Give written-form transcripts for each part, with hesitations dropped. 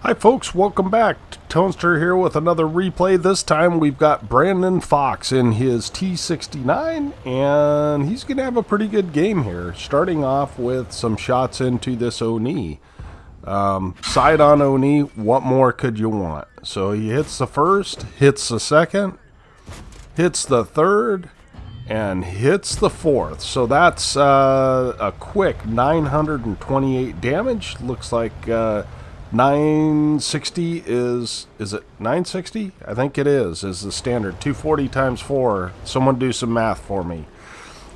Hi folks, welcome back. Toaster here with another replay. This time we've got Brandon Fox in his T69, and he's going to have a pretty good game here. Starting off with some shots into this Oni. Side on Oni, what more could you want? So he hits the first, hits the second, hits the third, and hits the fourth. So that's a quick 928 damage. Looks like 960 is it 960? I think it is the standard. 240 times 4. Someone do some math for me.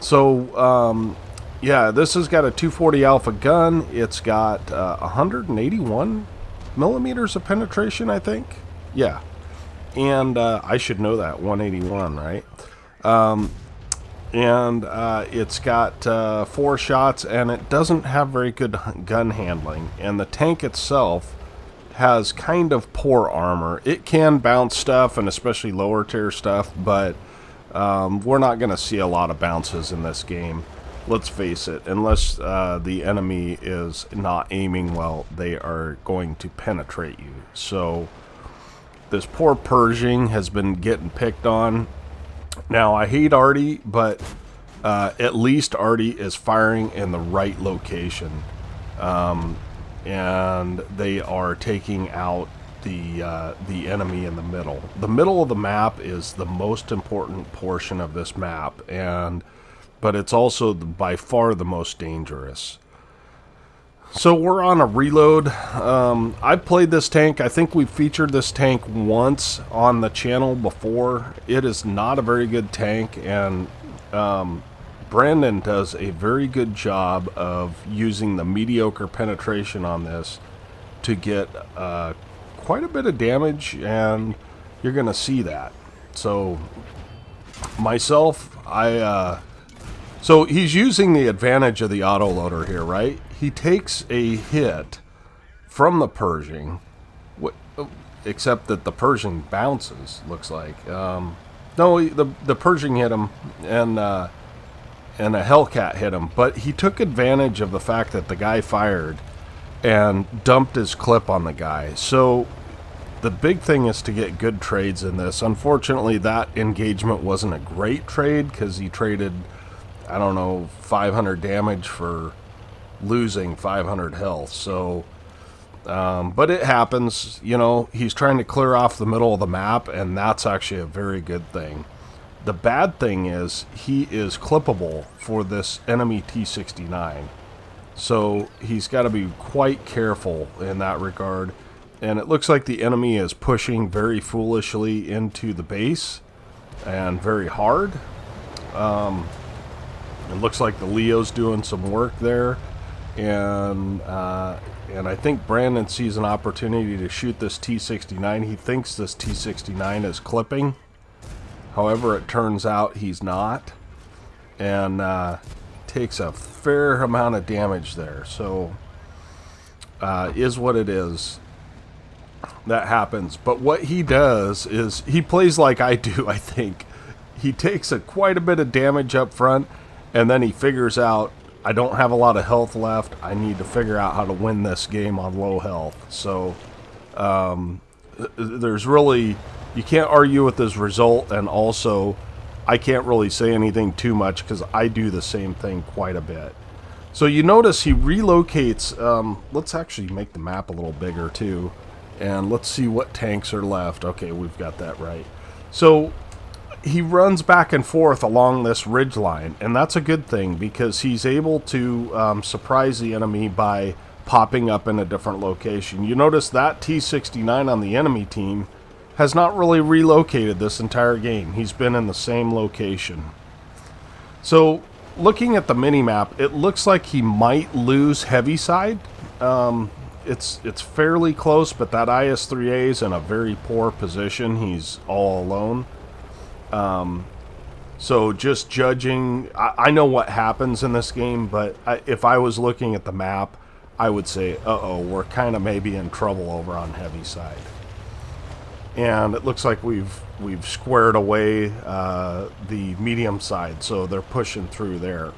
So yeah, this has got a 240 alpha gun. It's got 181 millimeters of penetration, I think. Yeah, and I should know that, 181, right? And it's got 4 shots, and it doesn't have very good gun handling, and the tank itself has kind of poor armor. It can bounce stuff, and especially lower tier stuff, but we're not going to see a lot of bounces in this game. Let's face it, unless the enemy is not aiming well, they are going to penetrate you. So this poor Pershing has been getting picked on. Now, I hate Artie, but at least Artie is firing in the right location. And they are taking out the enemy in the middle. The middle of the map is the most important portion of this map, but it's also by far the most dangerous. So we're on a reload. I've played this tank. I think we've featured this tank once on the channel before. It is not a very good tank, and Brandon does a very good job of using the mediocre penetration on this to get quite a bit of damage, and you're going to see that. So myself, so he's using the advantage of the autoloader here, right? He takes a hit from the Pershing, except that the Pershing bounces, looks like. No, the Pershing hit him, and a Hellcat hit him, but he took advantage of the fact that the guy fired and dumped his clip on the guy. So the big thing is to get good trades in this. Unfortunately, that engagement wasn't a great trade because he traded, I don't know, 500 damage for losing 500 health. So but it happens, you know. He's trying to clear off the middle of the map, and that's actually a very good thing. The bad thing is he is clippable for this enemy T69, so he's got to be quite careful in that regard. And it looks like the enemy is pushing very foolishly into the base and very hard. It looks like the Leo's doing some work there, and I think Brandon sees an opportunity to shoot this T69. He thinks this T69 is clipping. However, it turns out he's not, and takes a fair amount of damage there. So is what it is. That happens. But what he does is he plays like I do, I think. He takes quite a bit of damage up front, and then he figures out, I don't have a lot of health left. I need to figure out how to win this game on low health. So there's really, you can't argue with this result, and also I can't really say anything too much because I do the same thing quite a bit. So you notice he relocates. Let's actually make the map a little bigger too, and let's see what tanks are left. Okay, we've got that right. So he runs back and forth along this ridge line, and that's a good thing because he's able to surprise the enemy by popping up in a different location. You notice that T69 on the enemy team has not really relocated this entire game. He's been in the same location. So looking at the mini-map, it looks like he might lose heavy side. It's fairly close, but that IS-3A is in a very poor position. He's all alone. So just judging, I know what happens in this game, but if I was looking at the map, I would say, uh-oh, we're kind of maybe in trouble over on heavy side. And it looks like we've squared away the medium side, so they're pushing through there.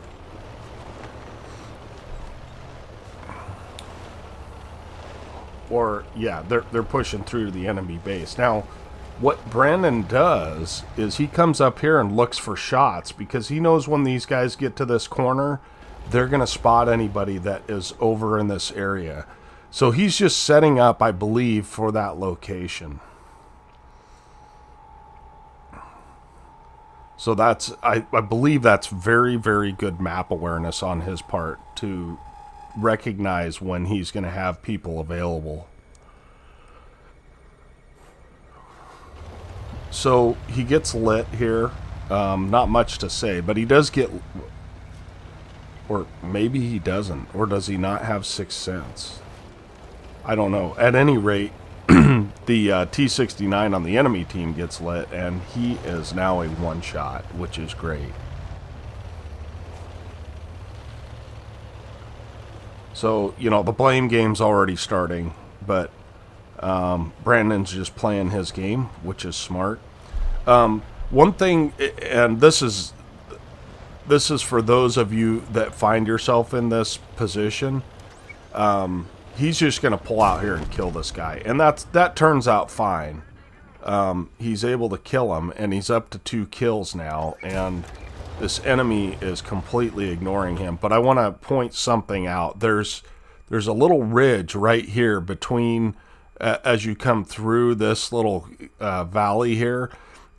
or yeah, they're pushing through the enemy base. Now, what Brandon does is he comes up here and looks for shots because he knows when these guys get to this corner, they're going to spot anybody that is over in this area. So he's just setting up, I believe, for that location. So that's, I believe that's very, very good map awareness on his part to recognize when he's going to have people available. So he gets lit here. Not much to say, but he does get, or maybe he doesn't, or does he not have Sixth Sense? I don't know. At any rate, the T69 on the enemy team gets lit, and he is now a one-shot, which is great. So, you know, the blame game's already starting, but Brandon's just playing his game, which is smart. One thing, and this is for those of you that find yourself in this position, he's just going to pull out here and kill this guy. And that turns out fine. He's able to kill him, and he's up to 2 kills now, and this enemy is completely ignoring him. But I want to point something out. There's a little ridge right here between, as you come through this little valley here,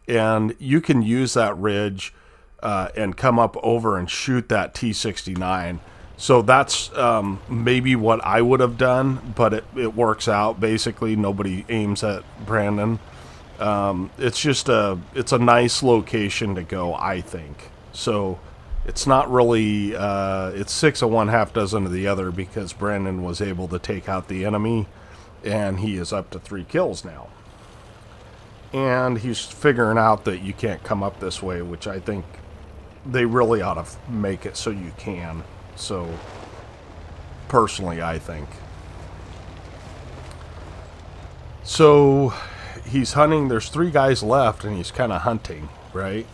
and you can use that ridge and come up over and shoot that T69. So that's maybe what I would have done, but it works out. Basically, nobody aims at Brandon. It's a nice location to go, I think. So it's not really, it's 6 of one, half dozen of the other, because Brandon was able to take out the enemy, and he is up to 3 kills now. And he's figuring out that you can't come up this way, which I think they really ought to make it so you can. So, personally, I think. So, he's hunting. There's 3 guys left, and he's kind of hunting, right?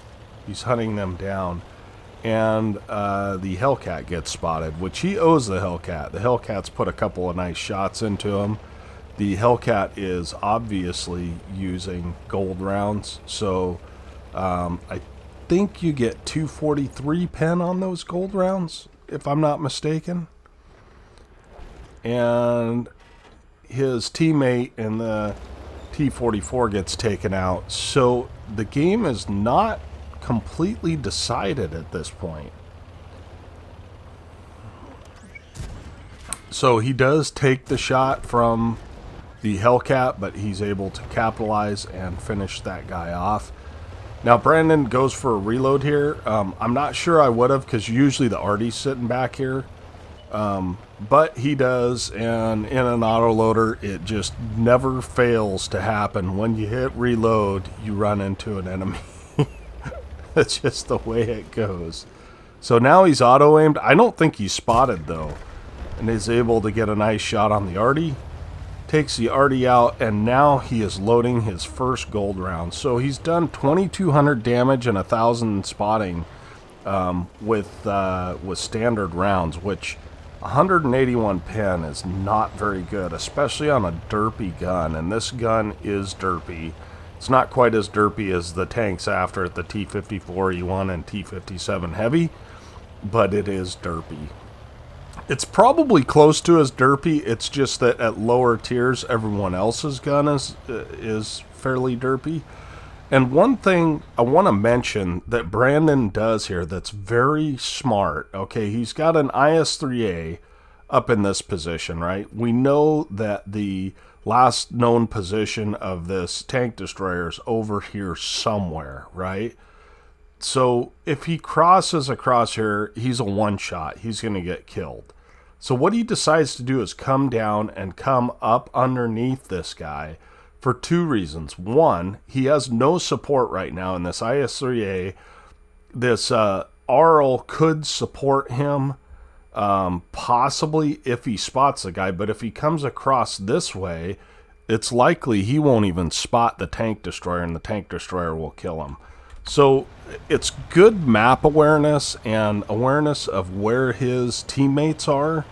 He's hunting them down. And the Hellcat gets spotted, which he owes the Hellcat. The Hellcat's put a couple of nice shots into him. The Hellcat is obviously using gold rounds, so I think you get 243 pen on those gold rounds, if I'm not mistaken. And his teammate in the T44 gets taken out, so the game is not completely decided at this point. So he does take the shot from the Hellcat, but he's able to capitalize and finish that guy off. Now Brandon goes for a reload here. I'm not sure I would have, because usually the Artie's sitting back here, but he does, and in an autoloader it just never fails to happen. When you hit reload, you run into an enemy. That's just the way it goes. So now he's auto-aimed. I don't think he's spotted though, and is able to get a nice shot on the Artie. Takes the Artie out, and now he is loading his first gold round. So he's done 2,200 damage and 1,000 spotting with standard rounds, which 181 pen is not very good, especially on a derpy gun. And this gun is derpy. It's not quite as derpy as the tanks after it, the T54E1 and T57 Heavy, but it is derpy. It's probably close to as derpy. It's just that at lower tiers, everyone else's gun is fairly derpy. And one thing I want to mention that Brandon does here that's very smart. Okay, he's got an IS-3A up in this position, right? We know that the last known position of this tank destroyer is over here somewhere, right? So if he crosses across here, he's a one-shot. He's going to get killed. So what he decides to do is come down and come up underneath this guy for 2 reasons. One, he has no support right now in this IS-3A. This RL could support him, possibly if he spots the guy, but if he comes across this way, it's likely he won't even spot the tank destroyer, and the tank destroyer will kill him. So it's good map awareness and awareness of where his teammates are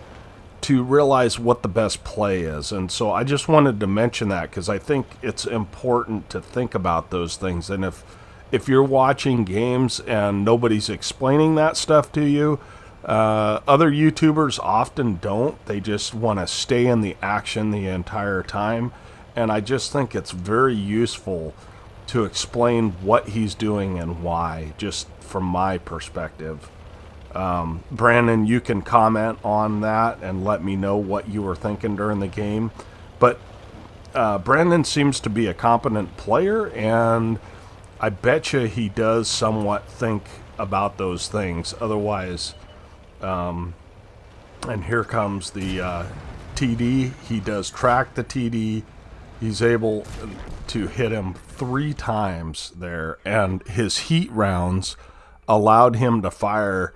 to realize what the best play is. And so I just wanted to mention that because I think it's important to think about those things. And if you're watching games and nobody's explaining that stuff to you, other YouTubers often don't. They just want to stay in the action the entire time. And I just think it's very useful to explain what he's doing and why, just from my perspective. Brandon, you can comment on that and let me know what you were thinking during the game. But Brandon seems to be a competent player, and I bet you he does somewhat think about those things. Otherwise, and here comes the TD. He does track the TD. He's able to hit him 3 times there, and his heat rounds allowed him to fire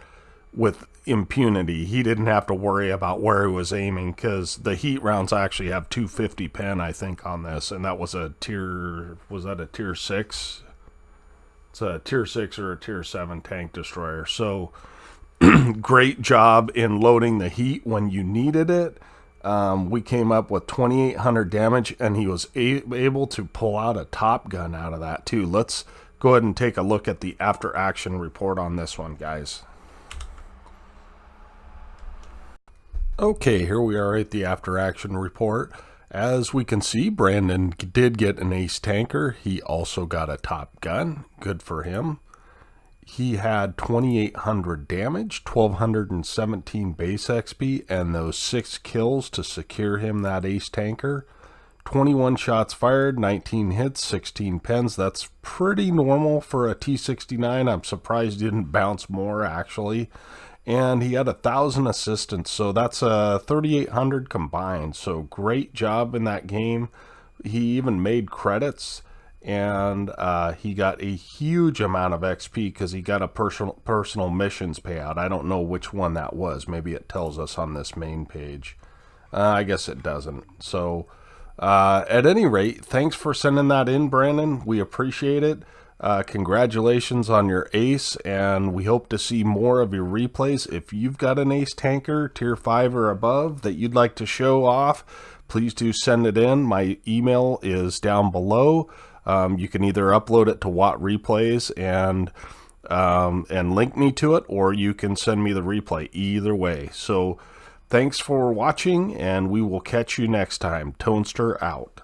with impunity. He didn't have to worry about where he was aiming because the heat rounds actually have 250 pen, I think, on this, and that was a tier, was that a tier 6? It's a tier 6 or a tier 7 tank destroyer. So great job in loading the heat when you needed it. We came up with 2,800 damage, and he was able to pull out a Top Gun out of that too. Let's go ahead and take a look at the after action report on this one, guys. Okay, here we are at the after action report. As we can see, Brandon did get an ace tanker. He also got a Top Gun. Good for him. He had 2,800 damage, 1,217 base XP, and those 6 kills to secure him that ace tanker. 21 shots fired, 19 hits, 16 pens. That's pretty normal for a T69. I'm surprised he didn't bounce more, actually. And he had 1,000 assistants, so that's 3,800 combined. So great job in that game. He even made credits, and he got a huge amount of XP because he got a personal missions payout. I don't know which one that was. Maybe it tells us on this main page. I guess it doesn't. So at any rate, thanks for sending that in, Brandon. We appreciate it. Congratulations on your ace, and we hope to see more of your replays. If you've got an ace tanker, tier 5 or above, that you'd like to show off, please do send it in. My email is down below. You can either upload it to Watt Replays and link me to it, or you can send me the replay. Either way. So thanks for watching, and we will catch you next time. Tonester out.